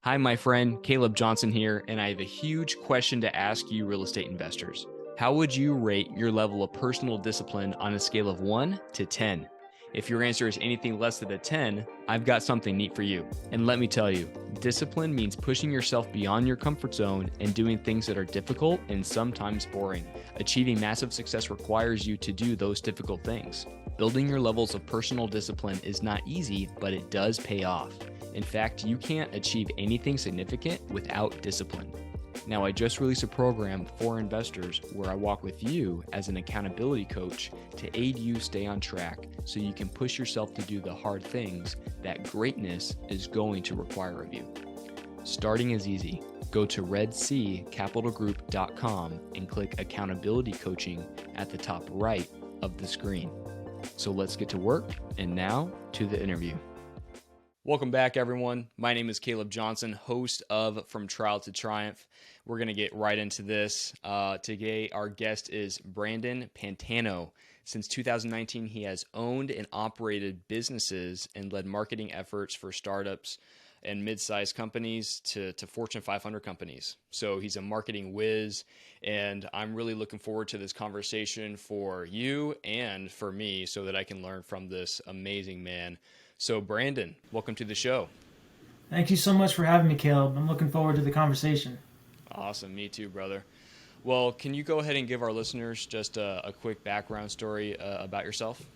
Hi, my friend, Caleb Johnson here, and I have a huge question to ask you, real estate investors. How would you rate your level of personal discipline on a scale of 1 to 10? If your answer is anything less than a 10, I've got something neat for you. And let me tell you, discipline means pushing yourself beyond your comfort zone and doing things that are difficult and sometimes boring. Achieving massive success requires you to do those difficult things. Building your levels of personal discipline is not easy, but it does pay off. In fact, you can't achieve anything significant without discipline. Now, I just released a program for investors where I walk with you as an accountability coach to aid you stay on track so you can push yourself to do the hard things that greatness is going to require of you. Starting is easy. Go to redccapitalgroup.com and click accountability coaching at the top right of the screen. So let's get to work, and now to the interview. Welcome back, everyone. My name is Caleb Johnson, host of From Trial to Triumph. We're going to get right into this. Today, our guest is Brandon Pantano. Since 2019, he has owned and operated businesses and led marketing efforts for startups and mid-sized companies to Fortune 500 companies. So he's a marketing whiz, and I'm really looking forward to this conversation for you and for me so that I can learn from this amazing man. So Brandon, welcome to the show. Thank you so much for having me, Caleb. I'm looking forward to the conversation. Awesome. Me too, brother. Well, can you go ahead and give our listeners just a quick background story about yourself?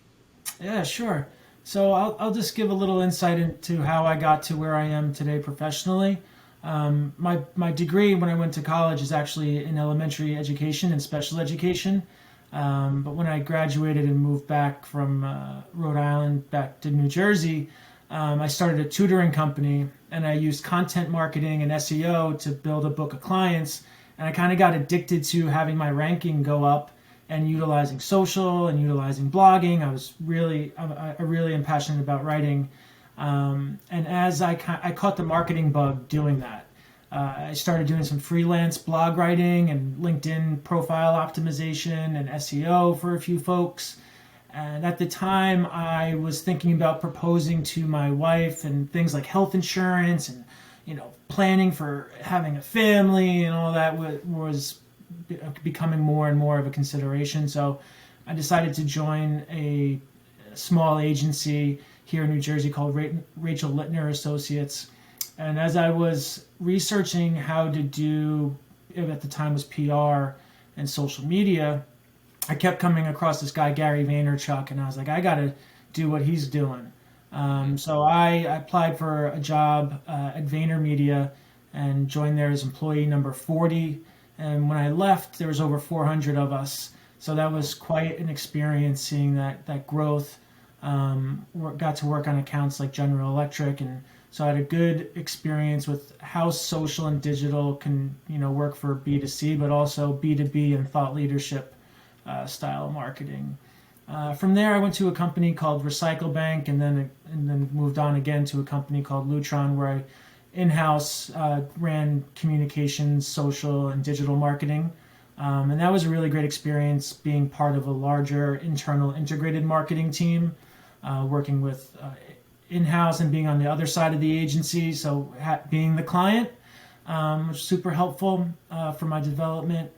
Yeah, sure. So I'll just give a little insight into how I got to where I am today professionally. My degree when I went to college is actually in elementary education and special education. But when I graduated and moved back from Rhode Island back to New Jersey, I started a tutoring company, and I used content marketing and SEO to build a book of clients. And I kind of got addicted to having my ranking go up and utilizing social and utilizing blogging. I really am passionate about writing. And as I caught the marketing bug doing that. I started doing some freelance blog writing and LinkedIn profile optimization and SEO for a few folks. And at the time, I was thinking about proposing to my wife and things like health insurance and, planning for having a family and all that was becoming more and more of a consideration. So I decided to join a small agency here in New Jersey called Rachel Littner Associates. And as I was researching how to do, at the time was PR and social media, I kept coming across this guy, Gary Vaynerchuk, and I was like, I got to do what he's doing. So I applied for a job at VaynerMedia and joined there as employee number 40. And when I left, there was over 400 of us. So that was quite an experience seeing that growth. Got to work on accounts like General Electric, and so I had a good experience with how social and digital can work for B2C, but also B2B and thought leadership style of marketing. From there, I went to a company called Recycle Bank, and then moved on again to a company called Lutron, where I in-house ran communications, social, and digital marketing. And that was a really great experience being part of a larger internal integrated marketing team, working with in-house and being on the other side of the agency, so being the client, which was super helpful for my development.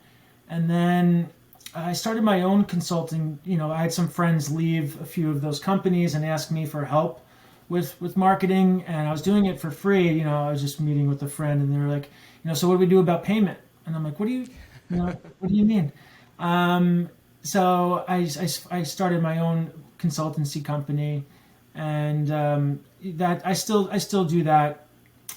And then I started my own consulting. I had some friends leave a few of those companies and ask me for help with marketing, and I was doing it for free. I was just meeting with a friend, and they were like, so what do we do about payment? And I'm like, what do you mean? So I started my own consultancy company, and that I still do that,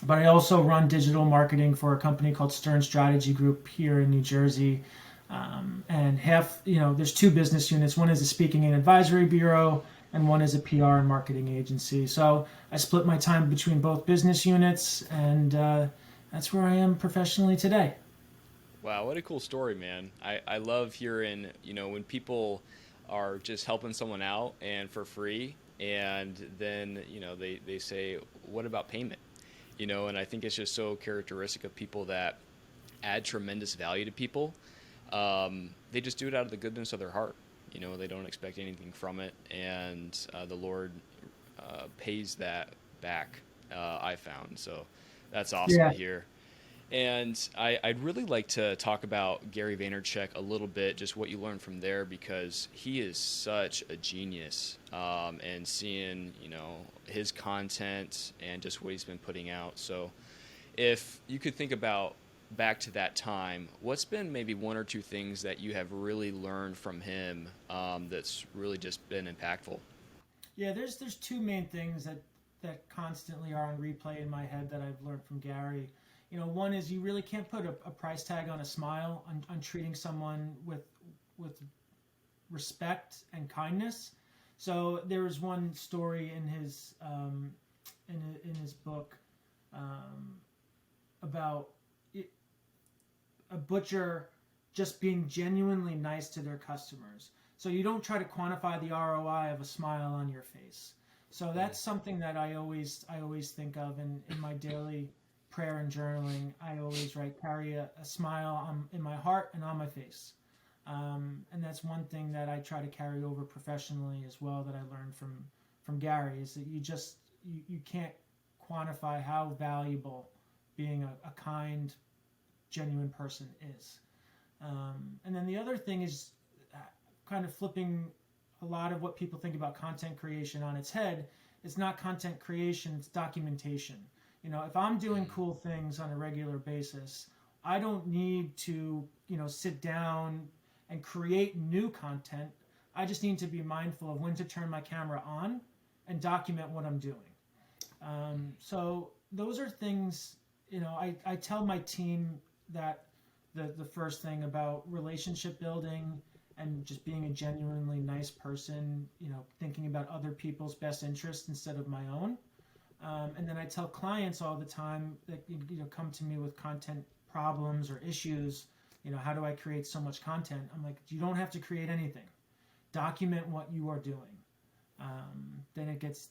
but I also run digital marketing for a company called Stern Strategy Group here in New Jersey. And there's two business units. One is a speaking and advisory bureau, and one is a PR and marketing agency. So I split my time between both business units, and that's where I am professionally today. Wow, what a cool story, man. I love hearing, when people are just helping someone out and for free, and then, they say, what about payment? And I think it's just so characteristic of people that add tremendous value to people. They just do it out of the goodness of their heart. They don't expect anything from it, and the Lord pays that back. I found so That's awesome Yeah. to hear. And I'd really like to talk about Gary Vaynerchuk a little bit, just what you learned from there, because he is such a genius. And seeing, his content and just what he's been putting out. So if you could think about back to that time, what's been maybe one or two things that you have really learned from him that's really just been impactful? Yeah, there's two main things that constantly are on replay in my head that I've learned from Gary. One is you really can't put a price tag on a smile, on treating someone with respect and kindness. So there was one story in his book um, about it, a butcher just being genuinely nice to their customers. So you don't try to quantify the ROI of a smile on your face. So Mm. that's something that I always think of in my daily prayer and journaling. I always write carry a smile in my heart and on my face. And that's one thing that I try to carry over professionally as well that I learned from Gary is that you can't quantify how valuable being a kind, genuine person is. And then the other thing is kind of flipping a lot of what people think about content creation on its head. It's not content creation, it's documentation. If I'm doing Mm. cool things on a regular basis, I don't need to, sit down and create new content. I just need to be mindful of when to turn my camera on and document what I'm doing. So those are things, I tell my team that the first thing about relationship building and just being a genuinely nice person, thinking about other people's best interests instead of my own. And then I tell clients all the time that come to me with content problems or issues. How do I create so much content? I'm like, you don't have to create anything. Document what you are doing. Then it's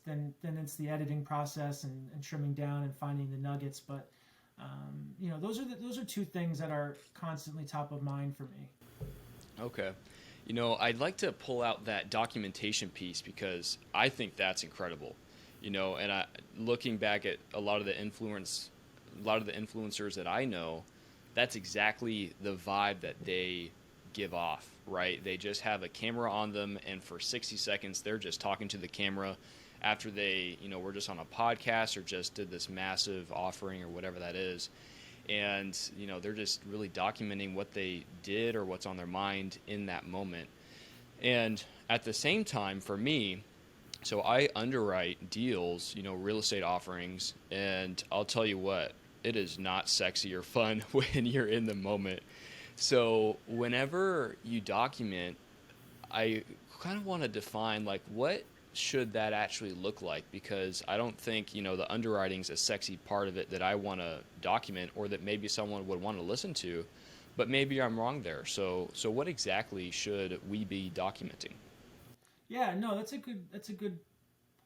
the editing process and trimming down and finding the nuggets. But those are two things that are constantly top of mind for me. Okay. I'd like to pull out that documentation piece because I think that's incredible. And looking back at a lot of the influencers that I know, that's exactly the vibe that they give off, right? They just have a camera on them, and for 60 seconds, they're just talking to the camera after they, were just on a podcast or just did this massive offering or whatever that is. And, they're just really documenting what they did or what's on their mind in that moment. And at the same time, for me, so I underwrite deals, real estate offerings, and I'll tell you what, it is not sexy or fun when you're in the moment. So whenever you document, I kind of want to define like what should that actually look like because I don't think, the underwriting's a sexy part of it that I want to document or that maybe someone would want to listen to, but maybe I'm wrong there. So what exactly should we be documenting? Yeah, no, that's a good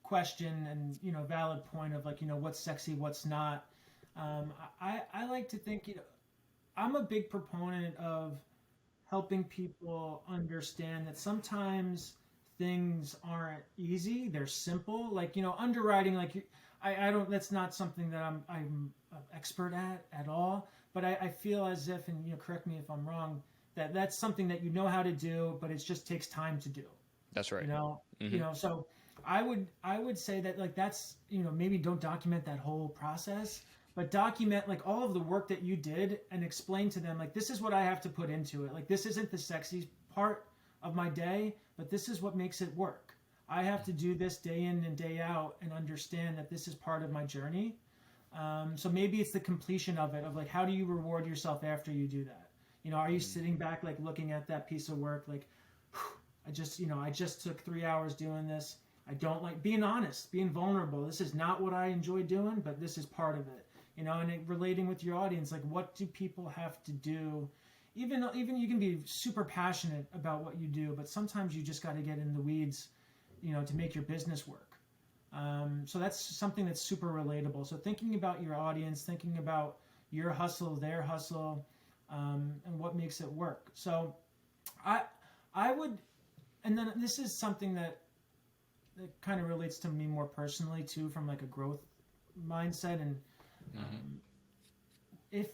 question and valid point of like what's sexy, what's not. I like to think I'm a big proponent of helping people understand that sometimes things aren't easy. They're simple. Like underwriting. Like I don't. That's not something that I'm an expert at all. But I feel as if, and correct me if I'm wrong, that that's something that you know how to do, but it just takes time to do. That's You right. know. Hmm. So I would say that like that's maybe don't document that whole process, but document like all of the work that you did and explain to them like this is what I have to put into it. Like this isn't the sexy part of my day, but this is what makes it work. I have to do this day in and day out and understand that this is part of my journey. So maybe it's the completion of it, of like how do you reward yourself after you do that? Are you sitting back like looking at that piece of work like I just took 3 hours doing this. I don't like being honest, being vulnerable. This is not what I enjoy doing, but this is part of it. And relating with your audience, like what do people have to do? Even you can be super passionate about what you do, but sometimes you just got to get in the weeds, to make your business work. So that's something that's super relatable. So thinking about your audience, thinking about your hustle, their hustle, and what makes it work. So I I would, and then this is something that kind of relates to me more personally too, from like a growth mindset. And If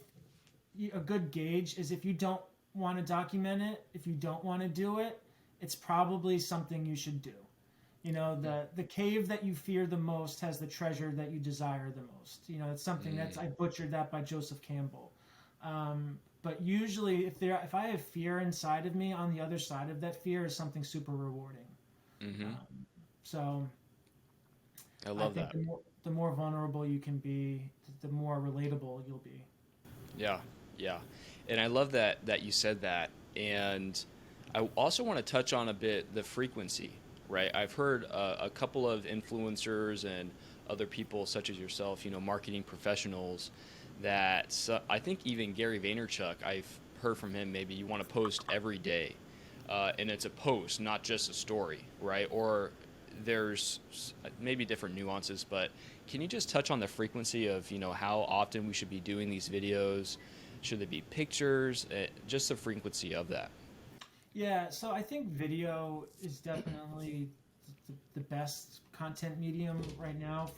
a good gauge is if you don't want to document it, if you don't want to do it, it's probably something you should do. The cave that you fear the most has the treasure that you desire the most. It's something that's I butchered that by Joseph Campbell. But usually, if I have fear inside of me, on the other side of that fear is something super rewarding. So I love think that. the more vulnerable you can be, the more relatable you'll be. Yeah, yeah. And I love that you said that. And I also want to touch on a bit the frequency, right? I've heard a couple of influencers and other people such as yourself, marketing professionals that I think even Gary Vaynerchuk, I've heard from him, maybe you want to post every day. And it's a post, not just a story, right? Or there's maybe different nuances, but can you just touch on the frequency of, how often we should be doing these videos? Should they be pictures? Just the frequency of that. Yeah, so I think video is definitely the best content medium right now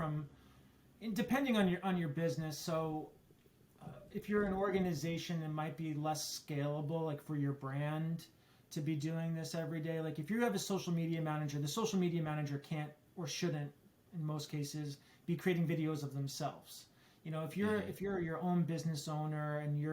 depending on your business. So if you're an organization, it might be less scalable, like for your brand to be doing this every day. Like if you have a social media manager, the social media manager can't or shouldn't, in most cases, be creating videos of themselves. If you're your own business owner and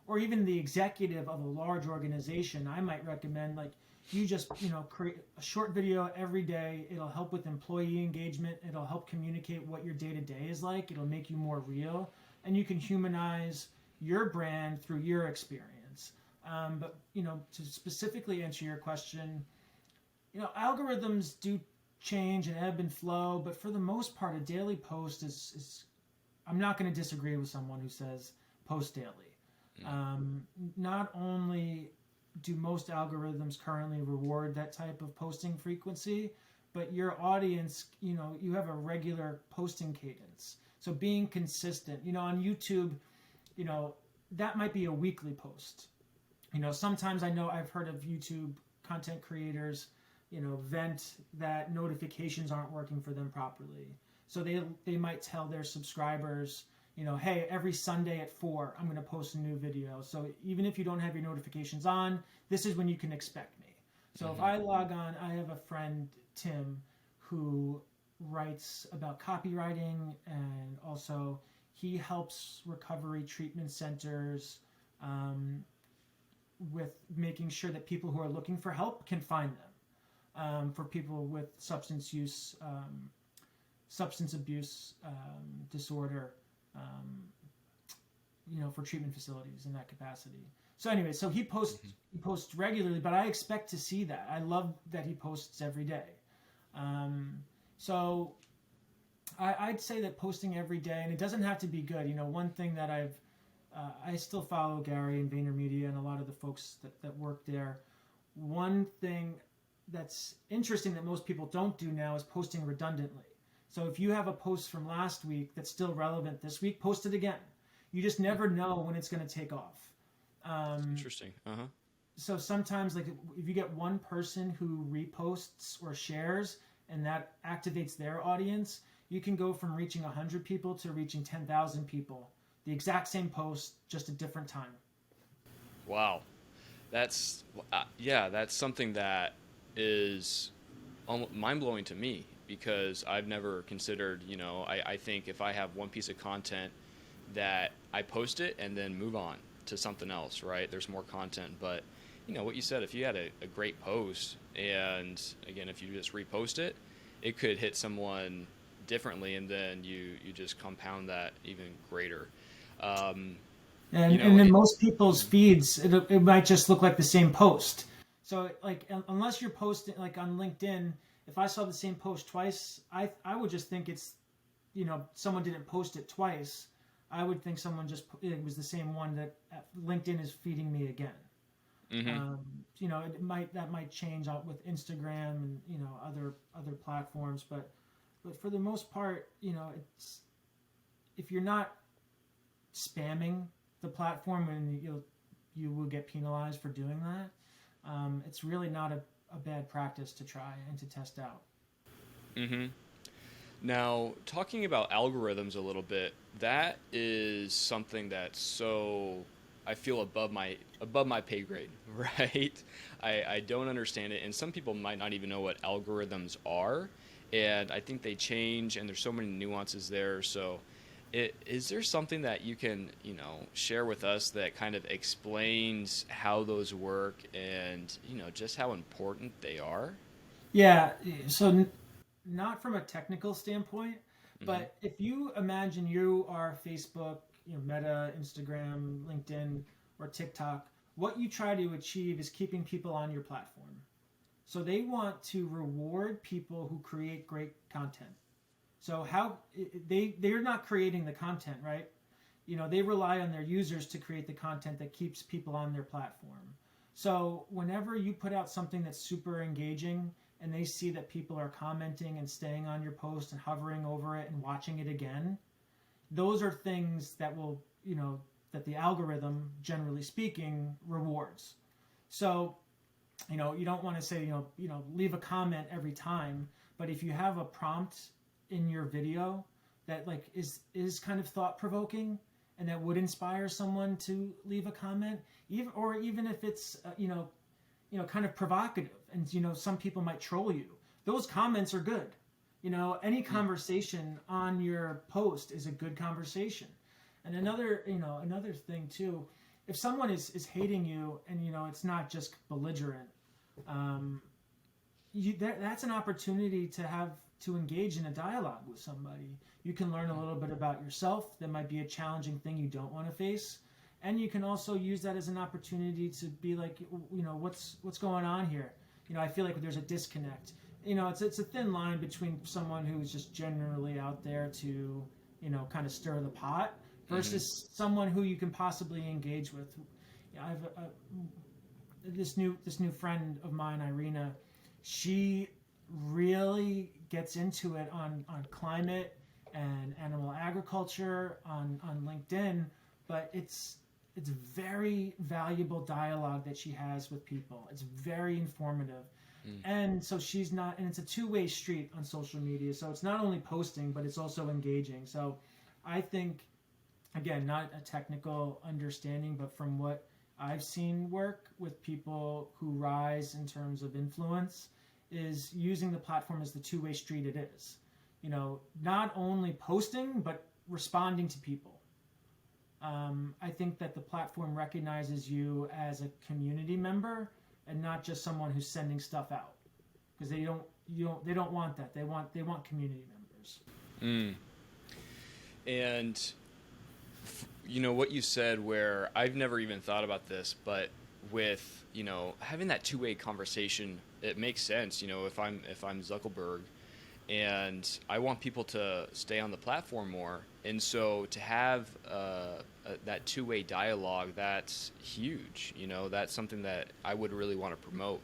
or even the executive of a large organization, I might recommend like you just create a short video every day. It'll help with employee engagement. It'll help communicate what your day to day is like. It'll make you more real, and you can humanize your brand through your experience. But to specifically answer your question, algorithms do change and ebb and flow, but for the most part, a daily post is I'm not going to disagree with someone who says post daily. Not only do most algorithms currently reward that type of posting frequency, but your audience, you have a regular posting cadence. So being consistent, on YouTube, that might be a weekly post. Sometimes I've heard of YouTube content creators, vent that notifications aren't working for them properly. So they might tell their subscribers, hey, every Sunday at 4, I'm going to post a new video. So even if you don't have your notifications on, this is when you can expect me. So if I log on, I have a friend, Tim, who writes about copywriting, and also he helps recovery treatment centers with making sure that people who are looking for help can find them. For people with substance abuse disorder, for treatment facilities in that capacity. So anyway, so he posts regularly, but I expect to see that. I love that he posts every day. So I'd say that posting every day, and it doesn't have to be good. One thing that I still follow Gary and VaynerMedia and a lot of the folks that work there. One thing that's interesting that most people don't do now is posting redundantly. So if you have a post from last week that's still relevant this week, post it again. You just never know when it's going to take off. Interesting. So sometimes, like if you get one person who reposts or shares, and that activates their audience, you can go from reaching 100 people to reaching 10,000 people. The exact same post, just a different time. Wow. That's that's something that is mind blowing to me because I've never considered. I think if I have one piece of content that I post it and then move on to something else, right? There's more content, but what you said, if you had a great post, and again, if you just repost it, it could hit someone differently, and then you just compound that even greater. And in most people's feeds, it might just look like the same post. So like unless you're posting like on LinkedIn, if I saw the same post twice, I would just think it's someone didn't post it twice. I would think it was the same one that LinkedIn is feeding me again. That might change out with Instagram and other platforms, but for the most part, it's if you're not spamming the platform, and you will get penalized for doing that. It's really not a bad practice to try and to test out. Now, talking about algorithms a little bit, that is something that's so I feel above my pay grade, right? I don't understand it, and some people might not even know what algorithms are, and I think they change, and there's so many nuances there. So, is there something that you can share with us that kind of explains how those work and just how important they are? Yeah, so not from a technical standpoint, Mm-hmm. but if you imagine you are Facebook, Meta, Instagram, LinkedIn, or TikTok, what you try to achieve is keeping people on your platform. So they want to reward people who create great content. So how they're not creating the content, right? They rely on their users to create the content that keeps people on their platform. So whenever you put out something that's super engaging and they see that people are commenting and staying on your post and hovering over it and watching it again, those are things that will, that the algorithm, generally speaking, rewards. So, you don't want to say, leave a comment every time, but if you have a prompt in your video that like is kind of thought provoking and that would inspire someone to leave a comment, even if it's kind of provocative, and some people might troll you, those comments are good. Any conversation on your post is a good conversation. And another thing too, if someone is hating you and it's not just belligerent, um, that's an opportunity to engage in a dialogue with somebody. You can learn a little bit about yourself. That might be a challenging thing you don't want to face, and you can also use that as an opportunity to be like, what's going on here. I feel like there's a disconnect. It's a thin line between someone who's just generally out there to kind of stir the pot Mm-hmm. versus someone who you can possibly engage with. I've this new friend of mine, Irina. She really gets into it on climate and animal agriculture on LinkedIn, but it's very valuable dialogue that she has with people. It's very informative. And so she's not, and it's a two-way street on social media. So it's not only posting, but it's also engaging. So I think, again, not a technical understanding, but from what I've seen work with people who rise in terms of influence, is using the platform as the two-way street it is. Not only posting, but responding to people. I think that the platform recognizes you as a community member and not just someone who's sending stuff out, because they don't want that. They want community members. Mm. And what you said, where I've never even thought about this, but with having that two-way conversation, it makes sense. If I'm Zuckerberg and I want people to stay on the platform more, and so to have that two-way dialogue, that's huge. That's something that I would really want to promote.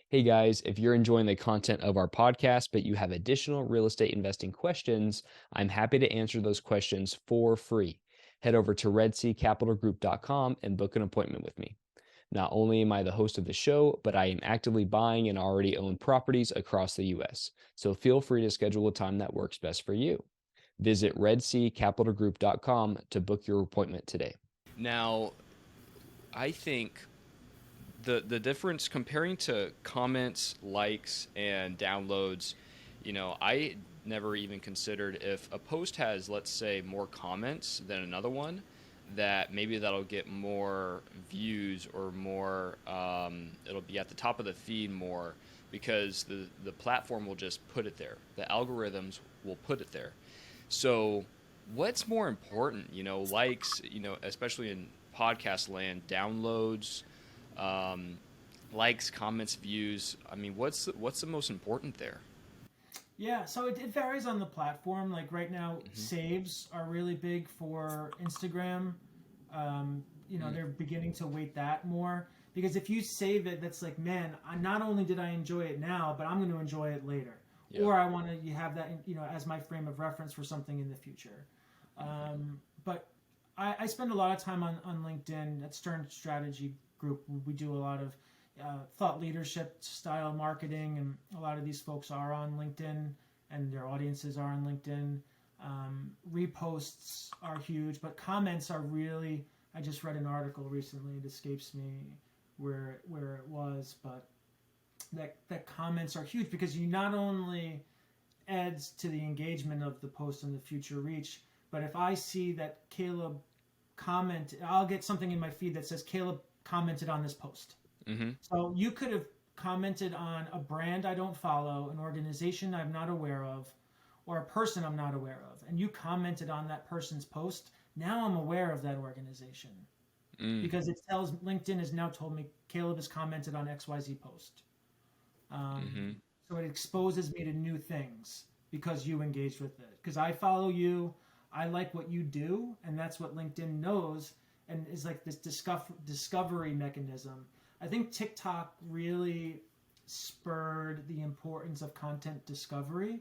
Hey guys, if you're enjoying the content of our podcast, but you have additional real estate investing questions, I'm happy to answer those questions for free. Head over to redseacapitalgroup.com and book an appointment with me. Not only am I the host of the show, but I am actively buying and already own properties across the US. So feel free to schedule a time that works best for you. Visit redseacapitalgroup.com to book your appointment today. Now, I think the difference comparing to comments, likes, and downloads, I never even considered if a post has, let's say, more comments than another one, that maybe that'll get more views or more, it'll be at the top of the feed more because the platform will just put it there. The algorithms will put it there. So, what's more important? Likes, especially in podcast land, downloads, um, likes, comments, views. I mean, what's the most important there? Yeah, so it varies on the platform. Like right now, Mm-hmm. saves are really big for Instagram. Mm. They're beginning to weight that more because if you save it, that's like, man, not only did I enjoy it now, but I'm going to enjoy it later, Yeah. or I want to you have that as my frame of reference for something in the future. But I spend a lot of time on LinkedIn at Stern Strategy Group. We do a lot of thought leadership style marketing, and a lot of these folks are on LinkedIn. and their audiences are on LinkedIn. Reposts are huge, but comments are really. I just read an article recently. It escapes me where it was, but that comments are huge because you not only adds to the engagement of the post and the future reach, but if I see that Caleb I'll get something in my feed that says Caleb commented on this post. Mm-hmm. So you could have commented on a brand I don't follow, an organization I'm not aware of, or a person I'm not aware of, and you commented on that person's post. Now I'm aware of that organization because it tells LinkedIn has now told me Caleb has commented on XYZ post. So it exposes me to new things because you engaged with it. Because I follow you, I like what you do, and that's what LinkedIn knows and is like this discovery mechanism. I think TikTok really spurred the importance of content discovery,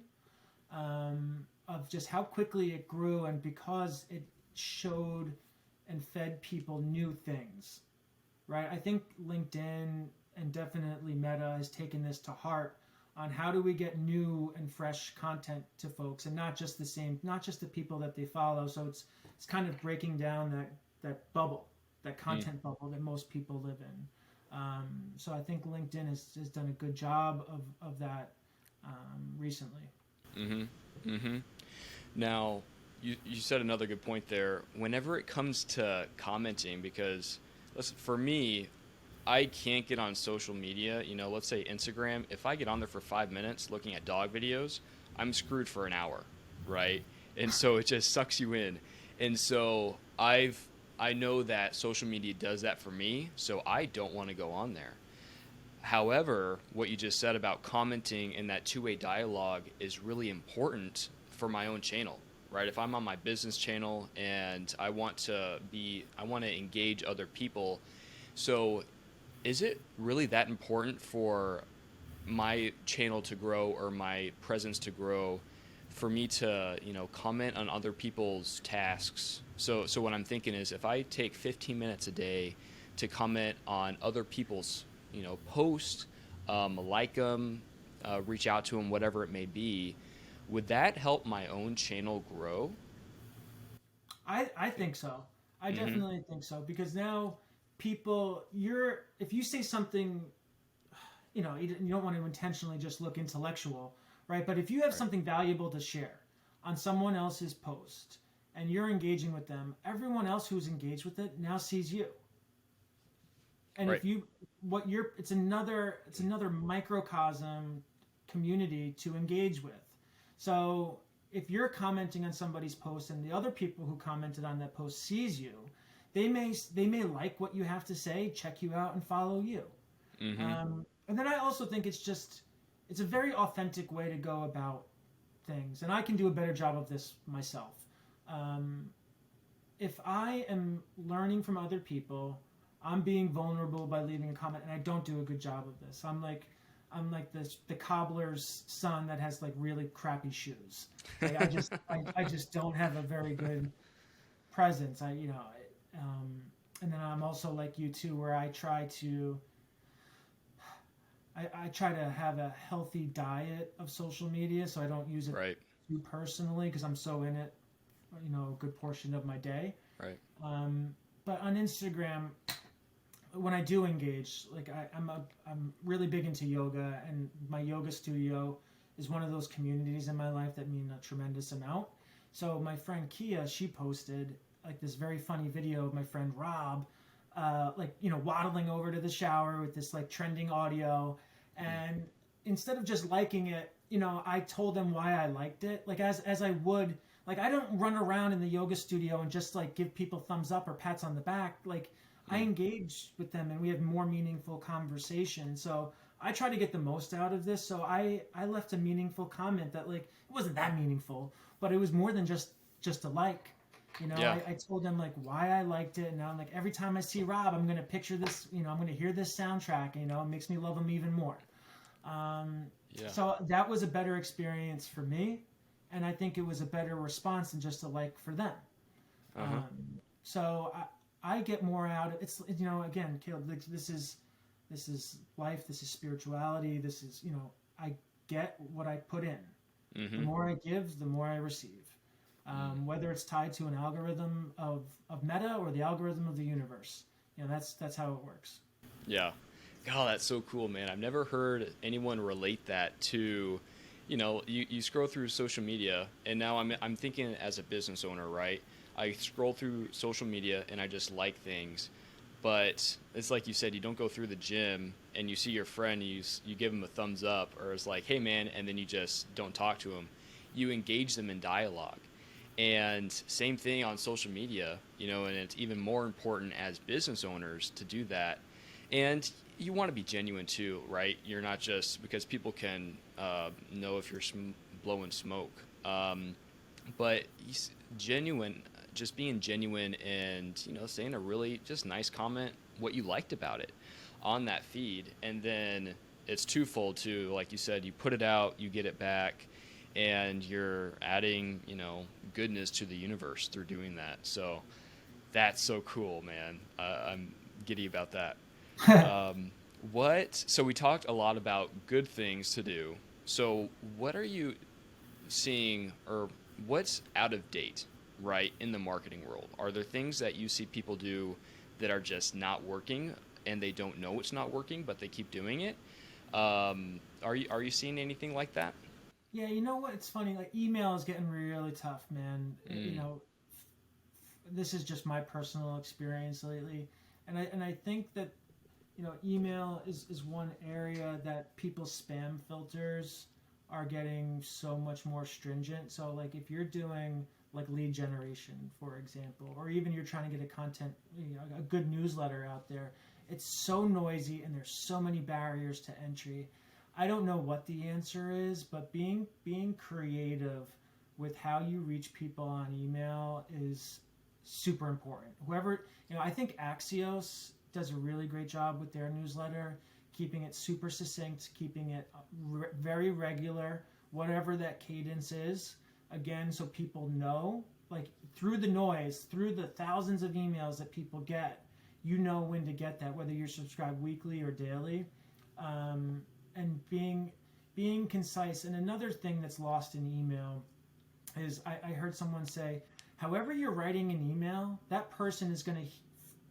of just how quickly it grew, and because it showed and fed people new things, right? I think LinkedIn and definitely Meta has taken this to heart on how do we get new and fresh content to folks, and not just the people that they follow. So it's kind of breaking down that bubble, that content bubble that most people live in. So I think LinkedIn has done a good job of that recently. Now, you said another good point there. Whenever it comes to commenting, because listen, for me, I can't get on social media, let's say Instagram. If I get on there for 5 minutes looking at dog videos, I'm screwed for an hour, right? And so it just sucks you in. And so I know that social media does that for me, so I don't want to go on there. However, what you just said about commenting and that two-way dialogue is really important for my own channel, right? If I'm on my business channel and I want to engage other people, so is it really that important for my channel to grow or my presence to grow for me to, comment on other people's tasks? So what I'm thinking is if I take 15 minutes a day to comment on other people's, posts, like them, reach out to them, whatever it may be, would that help my own channel grow? I think so. I definitely think so because now if you say something, you don't want to intentionally just look intellectual, right? But if you have Right. something valuable to share on someone else's post and you're engaging with them, everyone else who's engaged with it now sees you. And Right. if you what you're it's another microcosm community to engage with. So if you're commenting on somebody's post and the other people who commented on that post sees you, they may like what you have to say, check you out, and follow you. Mm-hmm. And then I also think it's a very authentic way to go about things, and I can do a better job of this myself. Um, if I am learning from other people, I'm being vulnerable by leaving a comment, and I don't do a good job of this. I'm like the cobbler's son that has like really crappy shoes. Like I just don't have a very good presence. And then I'm also like you too, where I try to have a healthy diet of social media, so I don't use it Right. too personally because I'm so in it, a good portion of my day. Right. But on Instagram, when I do engage, like I'm really big into yoga, and my yoga studio is one of those communities in my life that mean a tremendous amount. So my friend Kia, she posted like this very funny video of my friend Rob, waddling over to the shower with this like trending audio, and instead of just liking it, I told them why I liked it, like as I would. Like I don't run around in the yoga studio and just like give people thumbs up or pats on the back. Like I engage with them and we have more meaningful conversation. So I try to get the most out of this. So I left a meaningful comment that like it wasn't that meaningful, but it was more than just a like. Yeah. I told them like why I liked it, and now I'm like every time I see Rob, I'm gonna picture this. I'm gonna hear this soundtrack. It makes me love him even more. Yeah. So that was a better experience for me, and I think it was a better response than just a like for them. Uh-huh. So I get more out of it's. Again, Caleb, like, this is life. This is spirituality. This is I get what I put in. The Mm-hmm. more I give, the more I receive. Whether it's tied to an algorithm of Meta or the algorithm of the universe, that's how it works. Yeah. God, that's so cool, man. I've never heard anyone relate that to, you scroll through social media, and now I'm thinking as a business owner, right? I scroll through social media and I just like things, but it's like you said, you don't go through the gym and you see your friend, you give them a thumbs up, or it's like, hey man, and then you just don't talk to them. You engage them in dialogue. And same thing on social media, and it's even more important as business owners to do that. And you want to be genuine too, right? You're not just because people can know if you're blowing smoke. But genuine, just being genuine and, saying a really just nice comment, what you liked about it on that feed. And then it's twofold too. Like you said, you put it out, you get it back, and you're adding, goodness to the universe through doing that. So that's so cool, man. I'm giddy about that. Um, so we talked a lot about good things to do. So what are you seeing, or what's out of date, right, in the marketing world? Are there things that you see people do that are just not working and they don't know it's not working, but they keep doing it? Are you seeing anything like that? Yeah, you know what? It's funny. Like email is getting really tough, man. Mm, This is just my personal experience lately, and I think that email is one area that people's spam filters are getting so much more stringent. So like if you're doing like lead generation, for example, or even you're trying to get a good newsletter out there, it's so noisy and there's so many barriers to entry. I don't know what the answer is, but being creative with how you reach people on email is super important. I think Axios does a really great job with their newsletter, keeping it super succinct, keeping it very regular, whatever that cadence is. Again, so people know, like through the noise, through the thousands of emails that people get, you know when to get that, whether you're subscribed weekly or daily, and being concise. And another thing that's lost in email is I heard someone say, however you're writing an email, that person is going to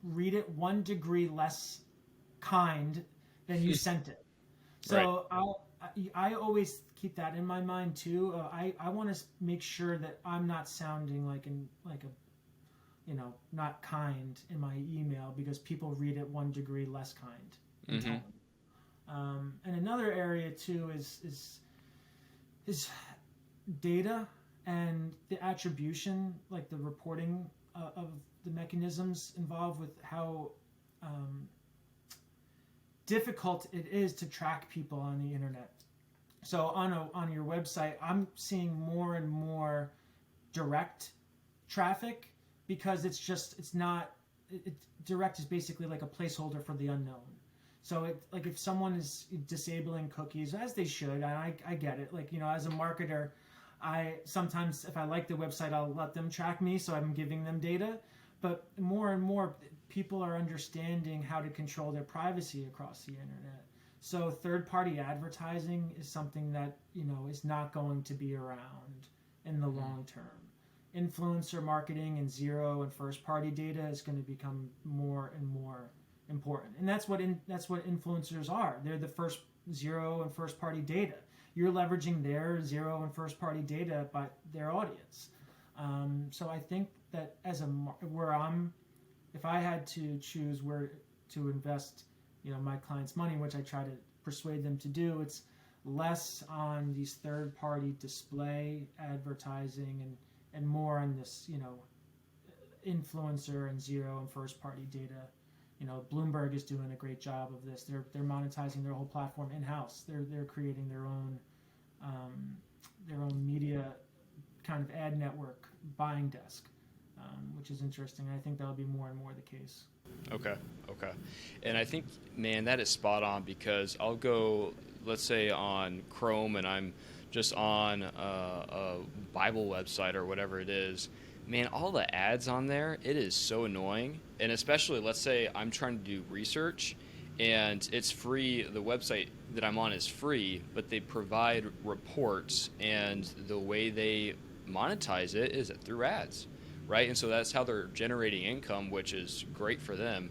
read it 1 degree less kind than you sent it. right. So I always keep that in my mind too. I want to make sure that I'm not sounding like a not kind in my email because people read it 1 degree less kind in Mm-hmm. tone. And another area too is data and the attribution, like the reporting of the mechanisms involved with how um, difficult it is to track people on the internet. So on your website, I'm seeing more and more direct traffic because it's not direct is basically like a placeholder for the unknown. So like if someone is disabling cookies, as they should, and I get it. Like as a marketer, I sometimes if I like the website, I'll let them track me, so I'm giving them data. But more and more people are understanding how to control their privacy across the internet. So third-party advertising is something that is not going to be around in the long term. Influencer marketing and zero and first-party data is going to become more and more important, and that's what influencers are. They're the first zero and first-party data. You're leveraging their zero and first-party data by their audience. So I think that if I had to choose where to invest, my clients' money, which I try to persuade them to do, it's less on these third-party display advertising and more on this, influencer and zero and first-party data. Bloomberg is doing a great job of this. They're monetizing their whole platform in house. They're creating their own media kind of ad network buying desk, which is interesting. I think that'll be more and more the case. Okay. Okay. And I think, man, that is spot on because I'll go, let's say, on Chrome and I'm just on a Bible website or whatever it is. Man, all the ads on there, it is so annoying. And especially, let's say I'm trying to do research and it's free. The website that I'm on is free, but they provide reports, and the way they monetize it is through ads, right? And so that's how they're generating income, which is great for them.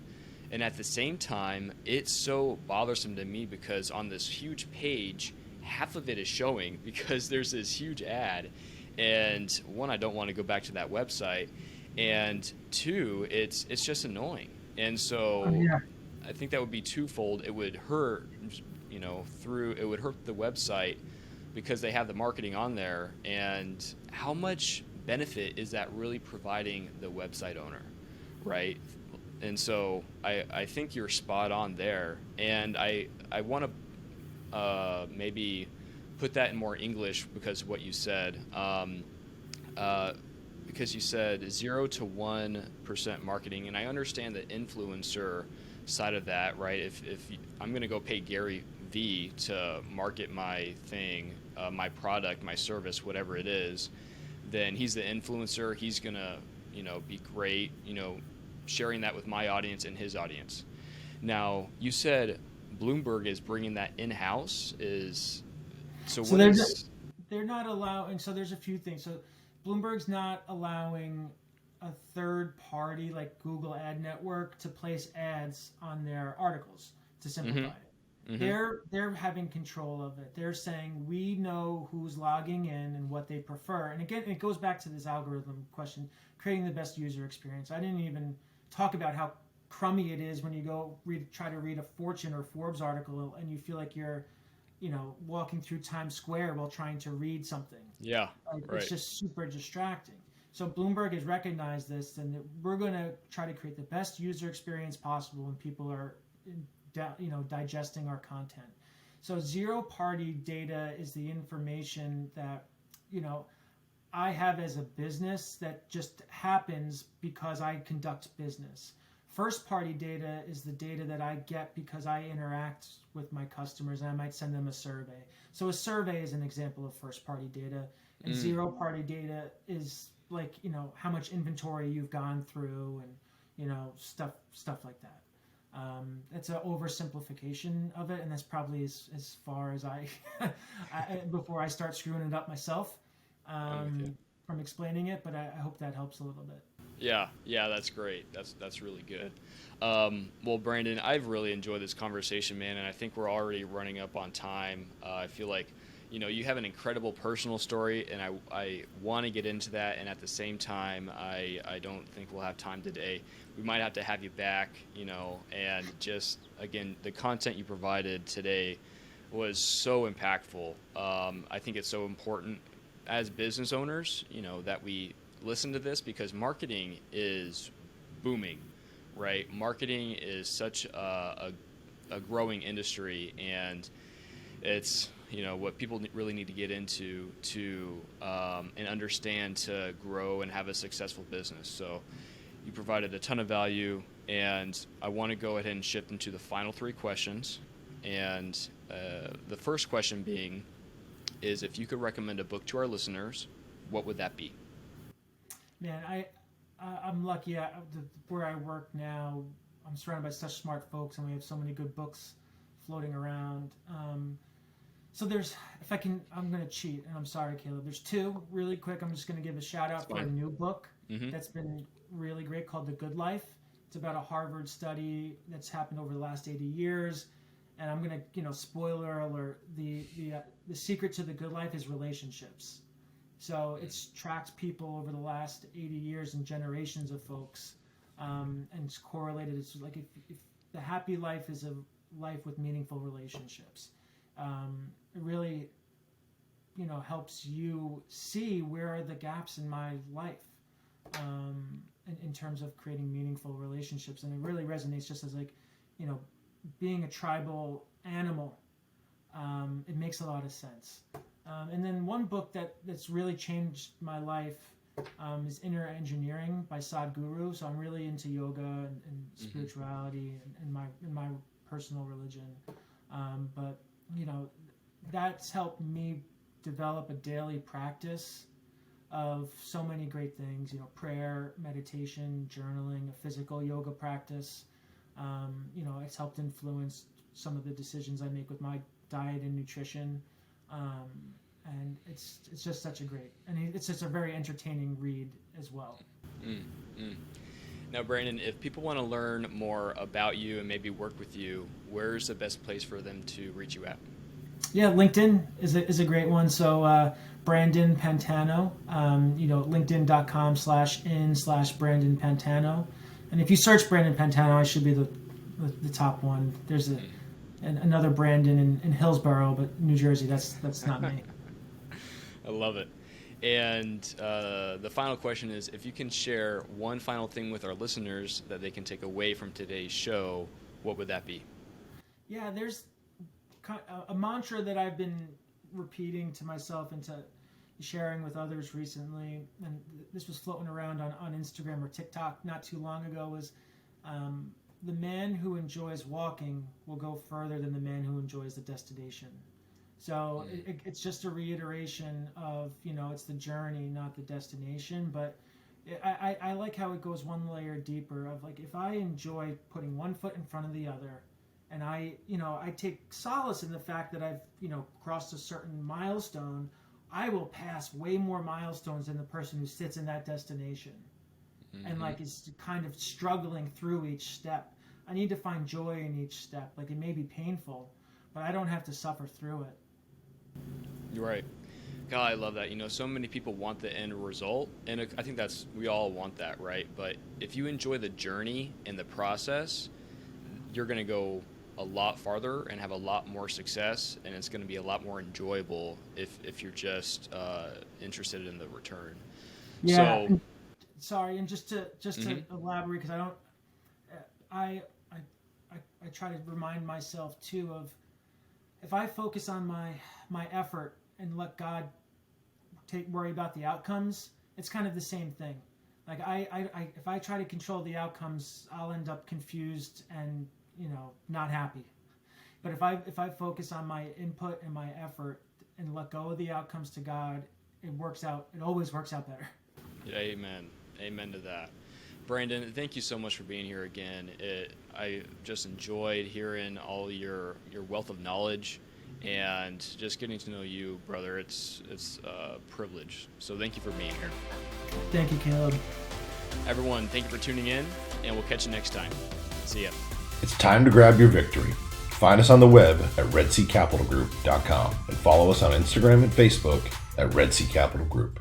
And at the same time, it's so bothersome to me because on this huge page, half of it is showing because there's this huge ad. And one, I don't want to go back to that website, and two, it's just annoying. And so Yeah. I think that would be twofold. It would hurt, through it would hurt the website because they have the marketing on there, and how much benefit is that really providing the website owner, right? And so I think you're spot on there, and I want to maybe put that in more English because of what you said. Uh, because you said 0 to 1% marketing, and I understand the influencer side of that, right? If I'm going to go pay Gary V to market my thing, my product, my service, whatever it is, then he's the influencer. He's going to, be great, sharing that with my audience and his audience. Now, you said Bloomberg is bringing that in house. Is so So what is? they're not allowing. So there's a few things. So Bloomberg's not allowing a third party like Google Ad Network to place ads on their articles. To simplify Mm-hmm. it, Mm-hmm. they're having control of it. They're saying we know who's logging in and what they prefer. And again, it goes back to this algorithm question: creating the best user experience. I didn't even talk about how crummy it is when you go try to read a Fortune or Forbes article and you feel like you're walking through Times Square while trying to read something. Yeah. It's Right. just super distracting. So Bloomberg has recognized this, and we're going to try to create the best user experience possible when people are, digesting our content. So zero-party data is the information that, you know, I have as a business that just happens because I conduct business. First party data is the data that I get because I interact with my customers and I might send them a survey. So a survey is an example of first party data, and Mm. zero party data is like, how much inventory you've gone through and, stuff like that. It's an oversimplification of it, and that's probably as far as before I start screwing it up myself, I'm with you. from explaining it. But I hope that helps a little bit. Yeah, yeah, that's great. That's really good. Well, Brandon, I've really enjoyed this conversation, man, and I think we're already running up on time. I feel like, you have an incredible personal story, and I want to get into that, and at the same time, I don't think we'll have time today. We might have to have you back, and just again, the content you provided today was so impactful. I think it's so important as business owners, that we listen to this because marketing is booming, right? Marketing is such a growing industry, and it's what people really need to get into to and understand to grow and have a successful business. So you provided a ton of value, and I want to go ahead and shift into the final three questions. And the first question being is, if you could recommend a book to our listeners, what would that be? Man, I'm lucky. Where I work now, I'm surrounded by such smart folks, and we have so many good books floating around. So there's, if I can, I'm going to cheat, and I'm sorry, Caleb. There's two really quick. I'm just going to give a shout It's out for a fine. new book Mm-hmm. that's been really great called The Good Life. It's about a Harvard study that's happened over the last 80 years. And I'm going to, spoiler alert, the secret to the good life is relationships. So it's tracked people over the last 80 years and generations of folks, and it's correlated. It's like if the happy life is a life with meaningful relationships, it really, helps you see where are the gaps in my life, in terms of creating meaningful relationships. And it really resonates just as like, you know, being a tribal animal. It makes a lot of sense. And then one book that's really changed my life, is Inner Engineering by Sadhguru. So I'm really into yoga and Mm-hmm. spirituality and my personal religion. But that's helped me develop a daily practice of so many great things. Prayer, meditation, journaling, a physical yoga practice. It's helped influence some of the decisions I make with my diet and nutrition. And it's just such a great, and it's just a very entertaining read as well. Mm, mm. Now, Brandon, if people want to learn more about you and maybe work with you, where's the best place for them to reach you at? Yeah, LinkedIn is a great one. So Brandon Pantano, LinkedIn.com/in/Brandon Pantano. And if you search Brandon Pantano, I should be the top one. There's another Brandon in Hillsborough, but New Jersey, that's not me. I love it. And the final question is, if you can share one final thing with our listeners that they can take away from today's show, what would that be? Yeah, there's a mantra that I've been repeating to myself and to sharing with others recently, and this was floating around on Instagram or TikTok not too long ago, was the man who enjoys walking will go further than the man who enjoys the destination. So it's just a reiteration of, it's the journey, not the destination. But I like how it goes one layer deeper of like, if I enjoy putting one foot in front of the other, and I take solace in the fact that I've, crossed a certain milestone, I will pass way more milestones than the person who sits in that destination and like is kind of struggling through each step. I need to find joy in each step. Like, it may be painful, but I don't have to suffer through it. You're right. God, I love that. So many people want the end result, and I think we all want that, right? But if you enjoy the journey and the process, you're going to go a lot farther and have a lot more success, and it's going to be a lot more enjoyable if you're just interested in the return. Yeah. So, sorry, and just to elaborate, because I try to remind myself too of, if I focus on my effort and let God worry about the outcomes, it's kind of the same thing. Like if I try to control the outcomes, I'll end up confused and not happy. But if I focus on my input and my effort and let go of the outcomes to God, it works out. It always works out better. Amen. Amen to that. Brandon, thank you so much for being here again. I just enjoyed hearing all your wealth of knowledge and just getting to know you, brother. It's a privilege. So thank you for being here. Thank you, Caleb. Everyone, thank you for tuning in, and we'll catch you next time. See ya. It's time to grab your victory. Find us on the web at redseacapitalgroup.com and follow us on Instagram and Facebook at Red Sea Capital Group.